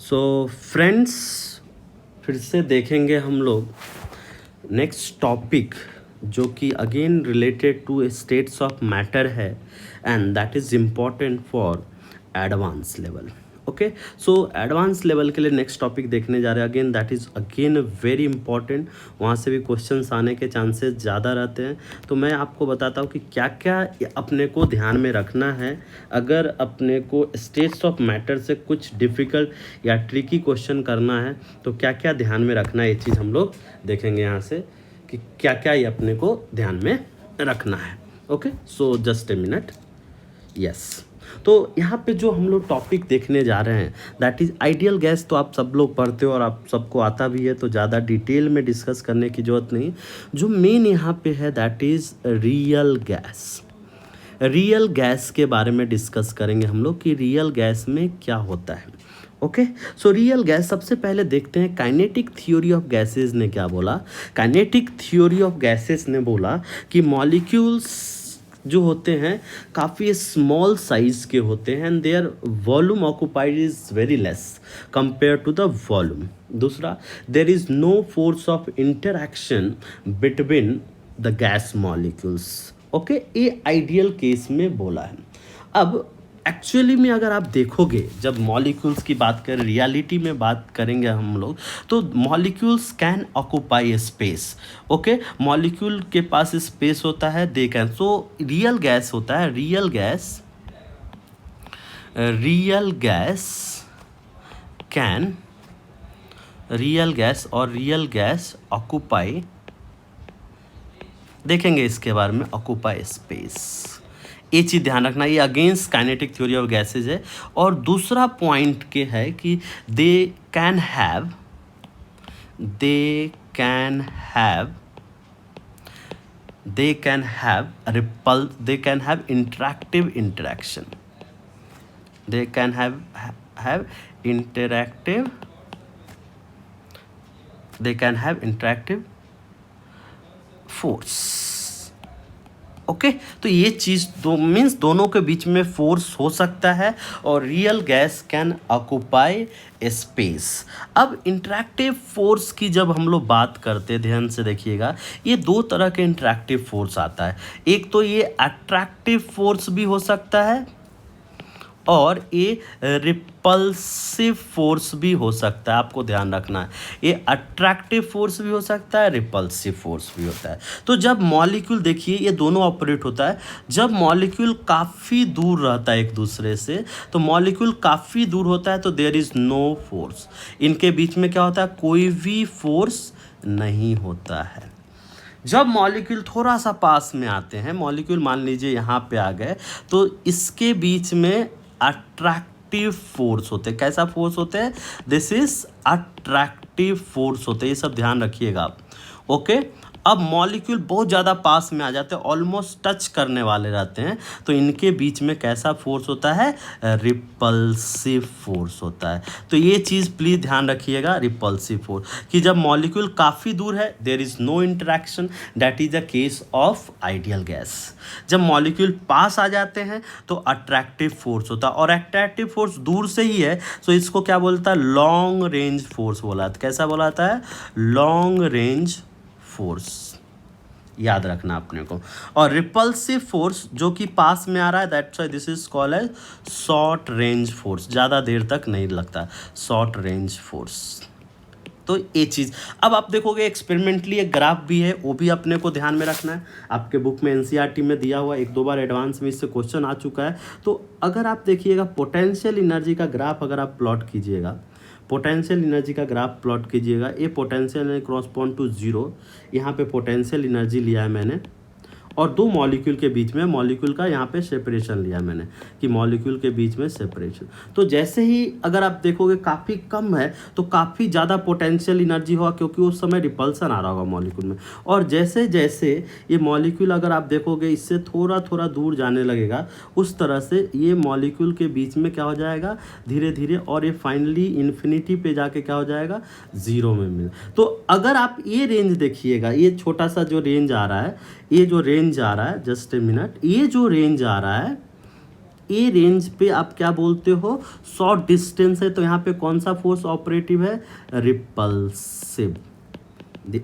So friends, फिर से देखेंगे हम लोग नेक्स्ट टॉपिक जो कि again related to states of matter है and that is important for advance level. Okay, so advance level के लिए नेक्स्ट टॉपिक देखने जा रहे हैं again, that is again very important. वहाँ से भी क्वेश्चंस आने के चांसेस ज़्यादा रहते हैं। तो मैं आपको बताता हूँ कि क्या क्या अपने को ध्यान में रखना है अगर अपने को स्टेट्स ऑफ मैटर से कुछ डिफ़िकल्ट या ट्रिकी क्वेश्चन करना है, तो क्या क्या ध्यान में रखना है। ये चीज़ हम लोग देखेंगे यहाँ से कि क्या क्या ये अपने को ध्यान में रखना है। Okay, so just a minute. Yes, तो यहाँ पे जो हम लोग टॉपिक देखने जा रहे हैं दैट इज़ आइडियल गैस। तो आप सब लोग पढ़ते हो और आप सबको आता भी है, तो ज़्यादा डिटेल में डिस्कस करने की ज़रूरत नहीं। जो मेन यहाँ पे है that is real gas. Real gas के बारे में डिस्कस करेंगे हम लोग कि रियल गैस में क्या होता है। ओके, सो रियल गैस सबसे पहले देखते हैं काइनेटिक थ्योरी ऑफ गैसेस ने क्या बोला। काइनेटिक थ्योरी ऑफ गैसेस ने बोला कि मॉलिक्यूल्स जो होते हैं काफ़ी स्मॉल साइज के होते हैं and their volume occupied is very less compare to the volume. दूसरा, there is no force of interaction between the gas molecules. Okay, ये आइडियल केस में बोला है। अब एक्चुअली में अगर आप देखोगे, जब मॉलिक्यूल्स की बात करें, रियलिटी में बात करेंगे हम लोग, तो molecules can occupy space. Okay, molecule के पास स्पेस होता है, they can. So real gas होता है, रियल गैस ऑक्यूपाई, देखेंगे इसके बारे में, ऑक्यूपाई स्पेस। ये चीज़ ध्यान रखना, ये against kinetic theory of gases है। और दूसरा पॉइंट के है कि they can have interactive interaction, they can have interactive force. Okay, तो ये चीज़ मीन्स दोनों के बीच में फोर्स हो सकता है और real gas can occupy space. अब इंटरैक्टिव फोर्स की जब हम लोग बात करते हैं, ध्यान से देखिएगा, ये दो तरह के इंटरैक्टिव फोर्स आता है। एक तो ये अट्रैक्टिव फोर्स भी हो सकता है और ये रिपल्सिव फोर्स भी हो सकता है। आपको ध्यान रखना है, ये अट्रैक्टिव फोर्स भी हो सकता है, रिपल्सिव फोर्स भी होता है। तो जब मॉलिक्यूल, देखिए ये दोनों ऑपरेट होता है जब मॉलिक्यूल काफ़ी दूर रहता है एक दूसरे से। तो मॉलिक्यूल काफ़ी दूर होता है तो देयर इज़ नो फोर्स, इनके बीच में क्या होता है, कोई भी फोर्स नहीं होता है। जब मॉलिक्यूल थोड़ा सा पास में आते हैं, मॉलिक्यूल मान लीजिए यहाँ पे आ गए, तो इसके बीच में अट्रैक्टिव फोर्स होते हैं। कैसा फोर्स होते हैं, दिस इज अट्रैक्टिव फोर्स होते हैं। ये सब ध्यान रखिएगा आप। ओके, अब मॉलिक्यूल बहुत ज़्यादा पास में आ जाते हैं, ऑलमोस्ट टच करने वाले रहते हैं, तो इनके बीच में कैसा फोर्स होता है, रिपल्सिव फोर्स होता है। तो ये चीज़ प्लीज़ ध्यान रखिएगा, रिपल्सिव फोर्स, कि जब मॉलिक्यूल काफ़ी दूर है there is no interaction, that is the case of ideal gas. जब मॉलिक्यूल पास आ जाते हैं तो अट्रैक्टिव फोर्स होता है, और अट्रैक्टिव फोर्स दूर से ही है, सो इसको क्या बोलता है, लॉन्ग रेंज फोर्स बोला। कैसा बोला जाता है, लॉन्ग रेंज फोर्स, याद रखना अपने को। और रिपल्सिव फोर्स जो कि पास में आ रहा है, that's why this is called as short range force, ज़्यादा देर तक नहीं लगता, शॉर्ट रेंज फोर्स। तो ये चीज़ अब आप देखोगे, एक्सपेरिमेंटली एक ग्राफ भी है, वो भी अपने को ध्यान में रखना है। आपके बुक में एनसीईआरटी में दिया हुआ, एक दो बार एडवांस में इससे क्वेश्चन आ चुका है। तो अगर आप देखिएगा, पोटेंशियल एनर्जी का ग्राफ अगर आप प्लॉट कीजिएगा, पोटेंशियल एनर्जी का ग्राफ प्लॉट कीजिएगा, ये पोटेंशियल एनर्जी क्रॉसपॉन्ड टू जीरो, यहाँ पे पोटेंशियल एनर्जी लिया है मैंने, और दो मॉलिक्यूल के बीच में, मॉलिक्यूल का यहाँ पे सेपरेशन लिया मैंने, कि मॉलिक्यूल के बीच में सेपरेशन। तो जैसे ही अगर आप देखोगे काफ़ी कम है तो काफ़ी ज़्यादा पोटेंशियल एनर्जी होगा, क्योंकि उस समय रिपल्सन आ रहा होगा मॉलिक्यूल में। और जैसे जैसे ये मॉलिक्यूल अगर आप देखोगे इससे थोड़ा थोड़ा दूर जाने लगेगा, उस तरह से ये मॉलिक्यूल के बीच में क्या हो जाएगा, धीरे धीरे, और ये फाइनली इन्फिनिटी पे जाके क्या हो जाएगा, ज़ीरो में मिल। तो अगर आप ये रेंज देखिएगा, ये छोटा सा जो रेंज आ रहा है, ये जो रेंज आ रहा है, जस्ट ए मिनट, ये जो रेंज आ रहा है ए रेंज पे आप क्या बोलते हो, शॉर्ट डिस्टेंस है, तो यहाँ पे कौन सा फोर्स ऑपरेटिव है, रिपल्सिव,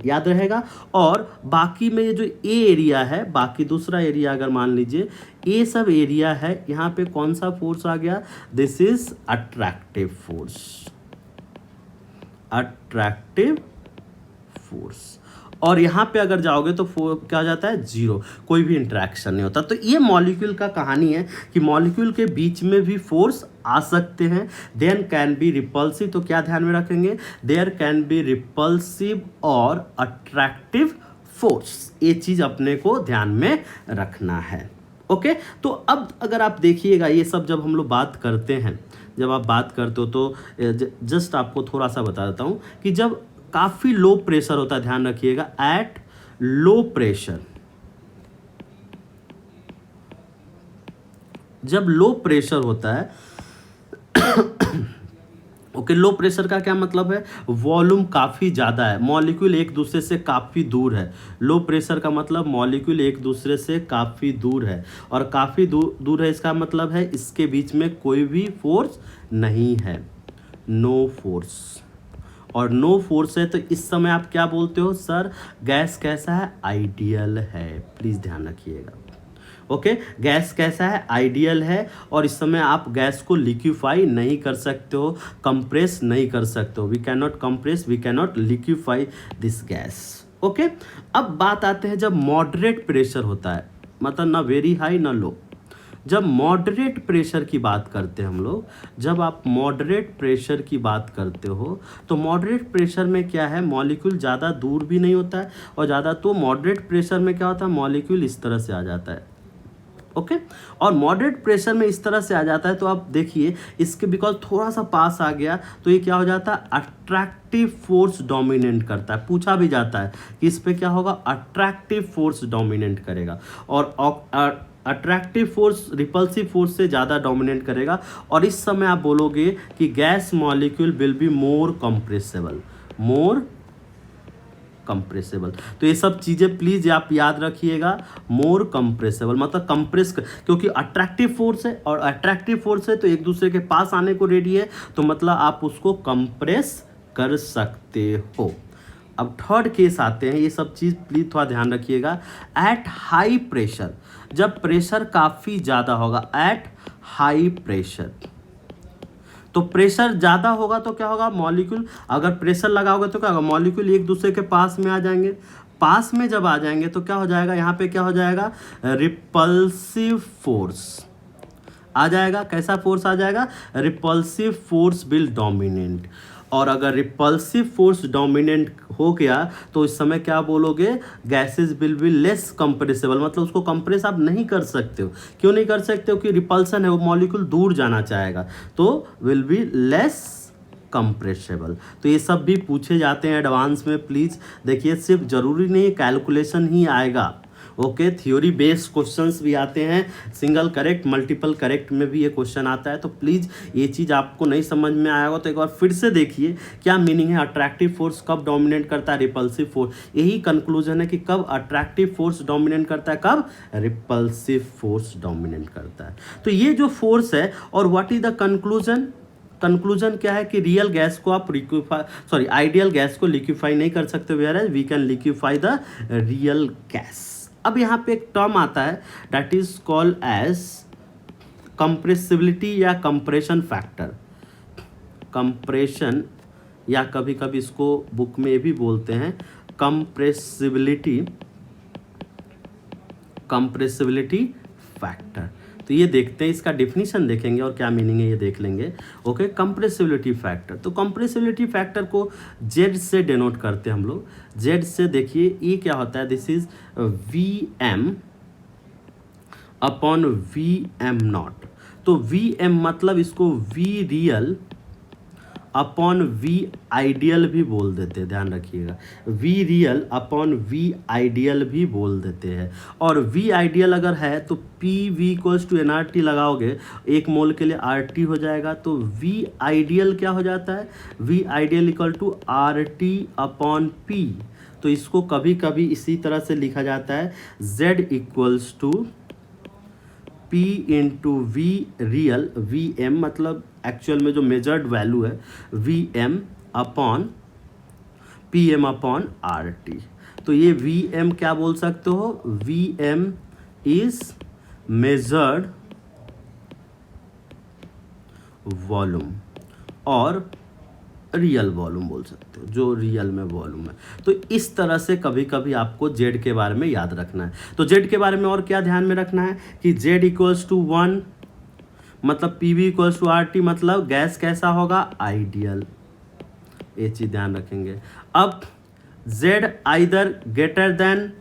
याद रहेगा। और बाकी में ये जो ए एरिया है, बाकी दूसरा एरिया अगर मान लीजिए ए सब एरिया है, यहाँ पे कौन सा फोर्स आ गया, this is attractive force, attractive force. और यहाँ पे अगर जाओगे तो क्या हो जाता है, जीरो, कोई भी इंटरेक्शन नहीं होता। तो ये मॉलिक्यूल का कहानी है कि मॉलिक्यूल के बीच में भी फोर्स आ सकते हैं, देन कैन बी रिपल्सिव। तो क्या ध्यान में रखेंगे, देयर कैन बी रिपल्सिव और अट्रैक्टिव फोर्स, ये चीज अपने को ध्यान में रखना है। ओके, तो अब अगर आप देखिएगा ये सब जब हम लोग बात करते हैं, जब आप बात करते हो तो जस्ट आपको थोड़ा सा बता देता हूँ कि जब काफ़ी लो प्रेशर होता है, ध्यान रखिएगा, एट लो प्रेशर, जब लो प्रेशर होता है ओके, लो प्रेशर का क्या मतलब है, वॉल्यूम काफ़ी ज़्यादा है, मॉलिक्यूल एक दूसरे से काफ़ी दूर है। लो प्रेशर का मतलब मॉलिक्यूल एक दूसरे से काफ़ी दूर है, और काफ़ी दूर है इसका मतलब है इसके बीच में कोई भी फोर्स नहीं है, नो फोर्स। और नो फोर्स है तो इस समय आप क्या बोलते हो, सर गैस कैसा है, आइडियल है। प्लीज़ ध्यान रखिएगा। ओके, गैस कैसा है, आइडियल है। और इस समय आप गैस को लिक्विफाई नहीं कर सकते हो, कंप्रेस नहीं कर सकते हो, we can not compress, we can not liquefy this gas. Okay, अब बात आते हैं जब मॉडरेट प्रेशर होता है, मतलब ना वेरी हाई ना लो। जब मॉडरेट प्रेशर की बात करते हैं हम लोग, जब आप मॉडरेट प्रेशर की बात करते हो तो मॉडरेट प्रेशर में क्या है, मॉलिक्यूल ज़्यादा दूर भी नहीं होता है और ज़्यादा, तो मॉडरेट प्रेशर में क्या होता है, मॉलिक्यूल इस तरह से आ जाता है। ओके, और मॉडरेट प्रेशर में इस तरह से आ जाता है, तो आप देखिए इसके बिकॉज थोड़ा सा पास आ गया तो ये क्या हो जाता है, अट्रैक्टिव फोर्स डोमिनेट करता है। पूछा भी जाता है कि इस पे क्या होगा, अट्रैक्टिव फोर्स डोमिनेट करेगा, और अट्रैक्टिव फोर्स रिपल्सिव फोर्स से ज़्यादा डोमिनेट करेगा। और इस समय आप बोलोगे कि gas molecule will be more compressible, more compressible. तो ये सब चीज़ें प्लीज़ आप याद रखिएगा, मोर कंप्रेसिबल मतलब कंप्रेस, क्योंकि अट्रैक्टिव फोर्स है और अट्रैक्टिव फोर्स है तो एक दूसरे के पास आने को रेडी है, तो मतलब आप उसको कंप्रेस कर सकते हो। अब थर्ड केस आते हैं, ये सब चीज़ प्लीज़ थोड़ा ध्यान रखिएगा। एट हाई प्रेशर, जब प्रेशर काफ़ी ज़्यादा होगा, एट हाई प्रेशर, तो प्रेशर ज़्यादा होगा तो क्या होगा, मॉलिक्यूल, अगर प्रेशर लगाओगे तो क्या होगा, मॉलिक्यूल एक दूसरे के पास में आ जाएंगे। पास में जब आ जाएंगे तो क्या हो जाएगा, यहाँ पे क्या हो जाएगा, रिपल्सिव फोर्स आ जाएगा। कैसा फोर्स आ जाएगा, रिपल्सिव फोर्स विल डोमिनेट। और अगर रिपल्सिव फोर्स डोमिनेंट हो गया तो इस समय क्या बोलोगे, gases will be less compressible, मतलब उसको कंप्रेस आप नहीं कर सकते हो। क्यों नहीं कर सकते हो, कि रिपल्सन है, वो मॉलिक्यूल दूर जाना चाहेगा, तो विल बी लेस कंप्रेसिबल। तो ये सब भी पूछे जाते हैं एडवांस में, प्लीज़ देखिए, सिर्फ ज़रूरी नहीं कैलकुलेशन ही आएगा। ओके, थ्योरी बेस्ड क्वेश्चंस भी आते हैं, सिंगल करेक्ट मल्टीपल करेक्ट में भी ये क्वेश्चन आता है। तो प्लीज़ ये चीज़ आपको नहीं समझ में आया हो तो एक बार फिर से देखिए क्या मीनिंग है, अट्रैक्टिव फोर्स कब डोमिनेट करता है, रिपल्सिव फोर्स। यही कंक्लूजन है कि कब अट्रैक्टिव फोर्स डोमिनेट करता है, कब रिपल्सिव फोर्स डोमिनेट करता है। तो ये जो फोर्स है, और what is the conclusion, conclusion क्या है कि रियल गैस को आप आइडियल गैस को लिक्विफाई नहीं कर सकते, whereas we can liquefy the real gas. अब यहाँ पे एक टर्म आता है that is called as compressibility या कंप्रेशन फैक्टर, कंप्रेशन, या कभी कभी इसको बुक में भी बोलते हैं कंप्रेसिबिलिटी, कंप्रेसिबिलिटी फैक्टर। तो ये देखते हैं, इसका डेफिनेशन देखेंगे और क्या मीनिंग है ये देख लेंगे। ओके, कंप्रेसिबिलिटी फैक्टर, तो कंप्रेसिबिलिटी फैक्टर को जेड से डिनोट करते हैं हम लोग। जेड से देखिए ये क्या होता है, this is V m upon V m naught. तो वी एम मतलब इसको V real upon V ideal भी बोल देते हैं, ध्यान रखिएगा, V real upon V ideal भी बोल देते हैं। और वी आइडियल अगर है तो P V equals to n R T लगाओगे, एक मोल के लिए आर टी हो जाएगा, तो वी आइडियल क्या हो जाता है, V ideal equal to R T upon P. तो इसको कभी कभी इसी तरह से लिखा जाता है, Z equals to P into V real, V m मतलब एक्चुअल में जो मेजर्ड वैल्यू है, V m upon P m upon R T. तो ये वी एम क्या बोल सकते हो, V m is measured volume और रियल वॉल्यूम बोल सकते हो, जो रियल में वॉल्यूम है। तो इस तरह से कभी कभी आपको जेड के बारे में याद रखना है। तो जेड के बारे में और क्या ध्यान में रखना है कि जेड इक्वल्स टू 1 मतलब P V equals to R T मतलब गैस कैसा होगा, आइडियल। ये चीज़ ध्यान रखेंगे। अब जेड आइदर ग्रेटर देन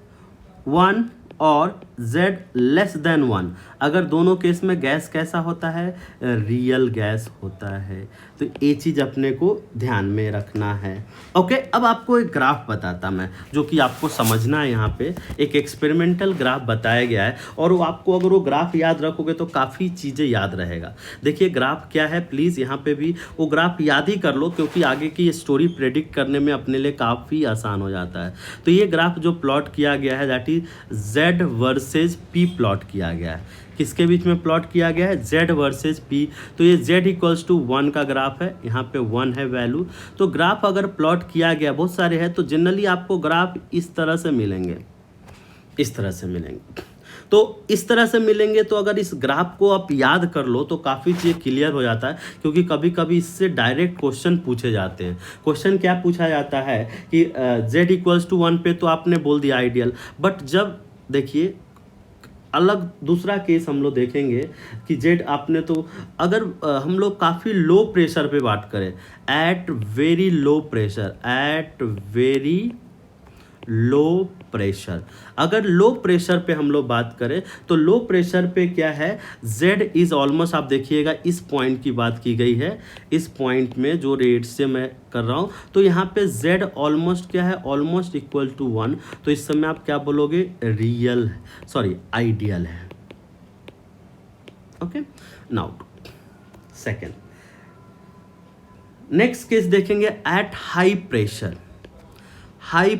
1 और z लेस देन 1, अगर दोनों केस में गैस कैसा होता है, रियल गैस होता है। तो ये चीज़ अपने को ध्यान में रखना है। ओके, अब आपको एक ग्राफ बताता मैं जो कि आपको समझना है। यहाँ पे एक एक्सपेरिमेंटल ग्राफ बताया गया है और वो आपको अगर वो ग्राफ याद रखोगे तो काफ़ी चीज़ें याद रहेगा। देखिए ग्राफ क्या है, प्लीज़ यहाँ पे भी वो ग्राफ याद ही कर लो क्योंकि आगे की स्टोरी प्रेडिक्ट करने में अपने लिए काफ़ी आसान हो जाता है। तो ये ग्राफ जो प्लॉट किया गया है that is z versus p plot किया गया है। किसके बीच में प्लॉट किया गया है, z वर्सेज p। तो ये z इक्वल्स टू 1 का ग्राफ है, यहाँ पे 1 है वैल्यू। तो ग्राफ अगर प्लॉट किया गया, बहुत सारे हैं, तो जनरली आपको ग्राफ इस तरह से मिलेंगे, इस तरह से मिलेंगे। तो इस तरह से मिलेंगे। तो अगर इस ग्राफ को आप याद कर लो तो काफ़ी चीज़ क्लियर हो जाता है क्योंकि कभी कभी इससे डायरेक्ट क्वेश्चन पूछे जाते हैं। क्वेश्चन क्या पूछा जाता है कि z इक्वल्स टू 1 पे तो आपने बोल दिया आइडियल, बट जब देखिए अलग दूसरा केस हम लोग देखेंगे कि जेड आपने तो अगर हम लोग काफ़ी लो प्रेशर पे बात करें, at very low pressure, at very low pressure, अगर लो प्रेशर पे हम लोग बात करें तो लो प्रेशर पे क्या है, Z इज़ ऑलमोस्ट, आप देखिएगा इस पॉइंट की बात की गई है, इस पॉइंट में जो रेट से मैं कर रहा हूँ तो यहाँ पे Z ऑलमोस्ट क्या है, ऑलमोस्ट इक्वल टू 1। तो इस समय आप क्या बोलोगे, रियल, सॉरी आइडियल है। Okay, now second next case देखेंगे at high pressure. High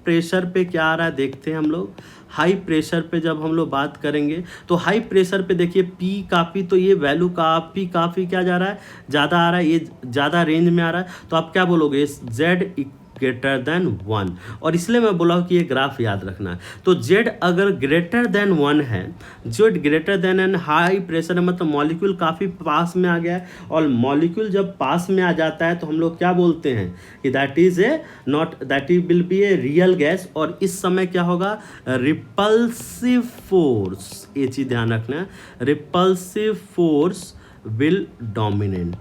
pressure पे क्या आ रहा है देखते हैं हम लोग। हाई प्रेशर पे जब हम लोग बात करेंगे तो हाई प्रेशर पे देखिए P काफ़ी, तो ये वैल्यू काफ़ी क्या जा रहा है, ज़्यादा आ रहा है, ये ज़्यादा रेंज में आ रहा है। तो आप क्या बोलोगे, Z ग्रेटर देन 1। और इसलिए मैं बोला हूँ कि ये ग्राफ याद रखना है। तो Z अगर ग्रेटर देन 1 है, Z greater than an high pressure है, मतलब मॉलिक्यूल काफ़ी पास में आ गया है। और मॉलिक्यूल जब पास में आ जाता है तो हम लोग क्या बोलते हैं कि that is a not, that is will be a real gas. और इस समय क्या होगा, रिपल्सिव फोर्स, ये चीज़ ध्यान रखना है, रिपल्सिव फोर्स विल डोमिनेट।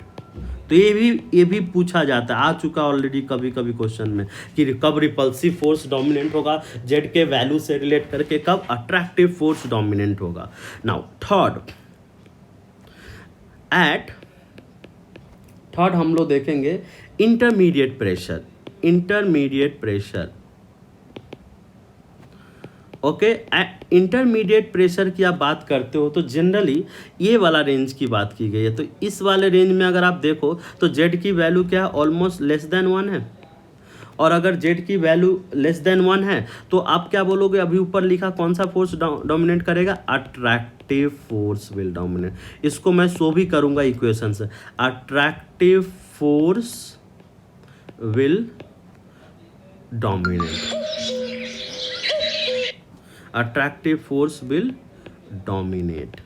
तो ये भी पूछा जाता है, आ चुका ऑलरेडी कभी कभी क्वेश्चन में कि कब रिपल्सिव फोर्स डोमिनेंट होगा, जेड के वैल्यू से रिलेट करके कब अट्रैक्टिव फोर्स डोमिनेंट होगा। नाउ थर्ड हम लोग देखेंगे intermediate pressure. Okay, intermediate pressure की आप बात करते हो तो जनरली ये वाला रेंज की बात की गई है। तो इस वाले रेंज में अगर आप देखो तो जेड की वैल्यू क्या है, ऑलमोस्ट लेस देन 1 है। और अगर जेड की वैल्यू लेस देन 1 है तो आप क्या बोलोगे, अभी ऊपर लिखा कौन सा फोर्स डोमिनेट करेगा, अट्रैक्टिव फोर्स विल डोमिनेट। इसको मैं शो भी करूंगा इक्वेशन से, attractive force will dominate, attractive force will dominate.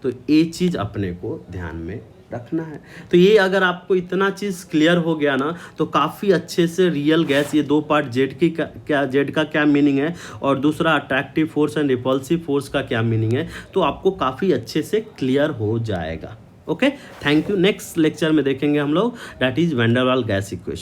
तो ये चीज़ अपने को ध्यान में रखना है। तो ये अगर आपको इतना चीज़ क्लियर हो गया ना तो काफ़ी अच्छे से रियल गैस, ये दो पार्ट जेड की क्या, जेड का क्या मीनिंग है और दूसरा attractive force and repulsive force का क्या मीनिंग है, तो आपको काफ़ी अच्छे से क्लियर हो जाएगा। Okay, thank you. Next lecture में देखेंगे हम लोग that is van der Waals gas equation.